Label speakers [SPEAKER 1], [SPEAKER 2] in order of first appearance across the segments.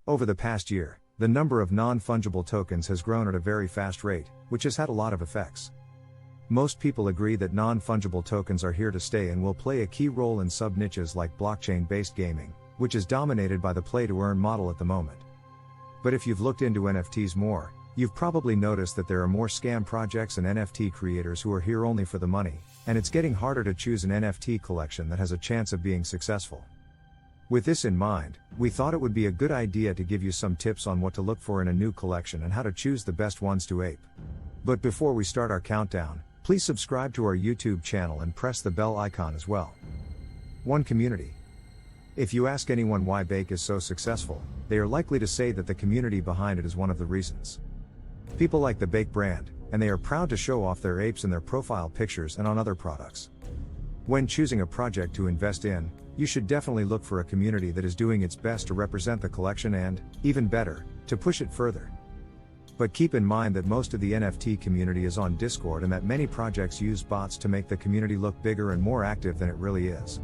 [SPEAKER 1] Over the past year, the number of non-fungible tokens has grown at a very fast rate, which has had a lot of effects. Most people agree that non-fungible tokens are here to stay and will play a key role in sub-niches like blockchain-based gaming, which is dominated by the play-to-earn model at the moment. But if you've looked into NFTs more, you've probably noticed that there are more scam projects and NFT creators who are here only for the money, and it's getting harder to choose an NFT collection that has a chance of being successful. With this in mind, we thought it would be a good idea to give you some tips on what to look for in a new collection and how to choose the best ones to ape. But before we start our countdown, please subscribe to our YouTube channel and press the bell icon as well. 1. Community. If you ask anyone why Bake is so successful, they are likely to say that the community behind it is one of the reasons. People like the Bake brand, and they are proud to show off their apes in their profile pictures and on other products. When choosing a project to invest in, you should definitely look for a community that is doing its best to represent the collection and, even better, to push it further. But keep in mind that most of the NFT community is on Discord and that many projects use bots to make the community look bigger and more active than it really is.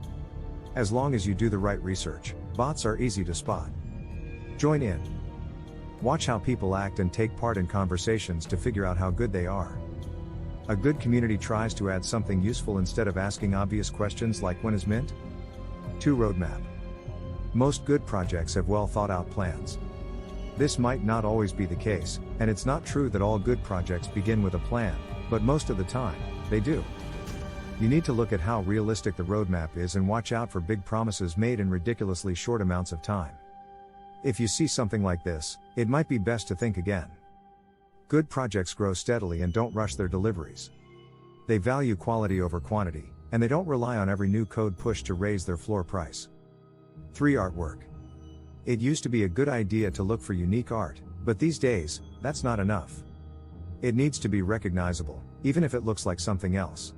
[SPEAKER 1] As long as you do the right research, bots are easy to spot. Join in. Watch how people act and take part in conversations to figure out how good they are. A good community tries to add something useful instead of asking obvious questions like when is mint? 2. Roadmap. Most good projects have well thought out plans. This might not always be the case, and it's not true that all good projects begin with a plan, but most of the time, they do. You need to look at how realistic the roadmap is and watch out for big promises made in ridiculously short amounts of time. If you see something like this, it might be best to think again. Good projects grow steadily and don't rush their deliveries. They value quality over quantity, and they don't rely on every new code push to raise their floor price. 3. Artwork. It used to be a good idea to look for unique art, but these days, that's not enough. It needs to be recognizable, even if it looks like something else.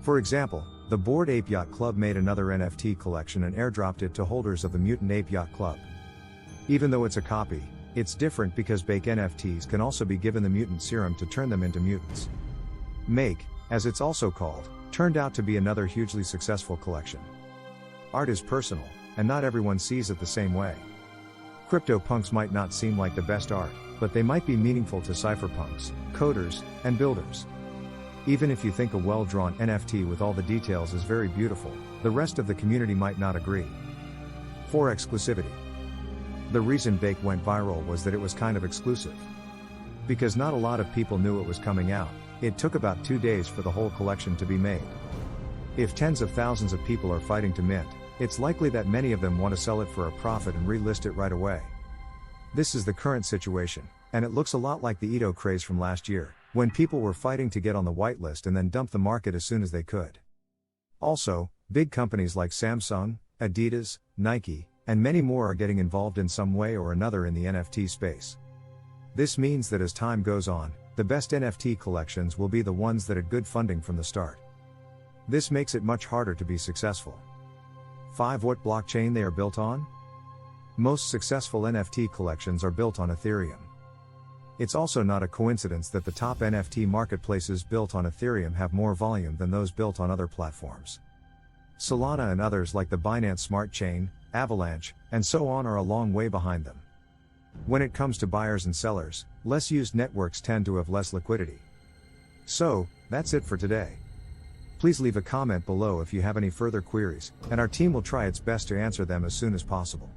[SPEAKER 1] For example, the Bored Ape Yacht Club made another NFT collection and airdropped it to holders of the Mutant Ape Yacht Club. Even though it's a copy, it's different because Bake NFTs can also be given the mutant serum to turn them into mutants. Make, as it's also called, turned out to be another hugely successful collection. Art is personal, and not everyone sees it the same way. CryptoPunks might not seem like the best art, but they might be meaningful to cypherpunks, coders, and builders. Even if you think a well-drawn NFT with all the details is very beautiful, the rest of the community might not agree. 4. Exclusivity. The reason Bake went viral was that it was kind of exclusive. Because not a lot of people knew it was coming out, it took about 2 days for the whole collection to be made. If tens of thousands of people are fighting to mint, it's likely that many of them want to sell it for a profit and relist it right away. This is the current situation, and it looks a lot like the Ito craze from last year, when people were fighting to get on the whitelist and then dump the market as soon as they could. Also, big companies like Samsung, Adidas, Nike, and many more are getting involved in some way or another in the NFT space. This means that as time goes on, the best NFT collections will be the ones that had good funding from the start. This makes it much harder to be successful. 5. What blockchain they are built on? Most successful NFT collections are built on Ethereum. It's also not a coincidence that the top NFT marketplaces built on Ethereum have more volume than those built on other platforms. Solana and others like the Binance Smart Chain, Avalanche, and so on are a long way behind them. When it comes to buyers and sellers, less used networks tend to have less liquidity. So, that's it for today. Please leave a comment below if you have any further queries, and our team will try its best to answer them as soon as possible.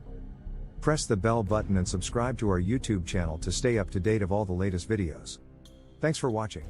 [SPEAKER 1] Press the bell button and subscribe to our YouTube channel to stay up to date of all the latest videos. Thanks for watching.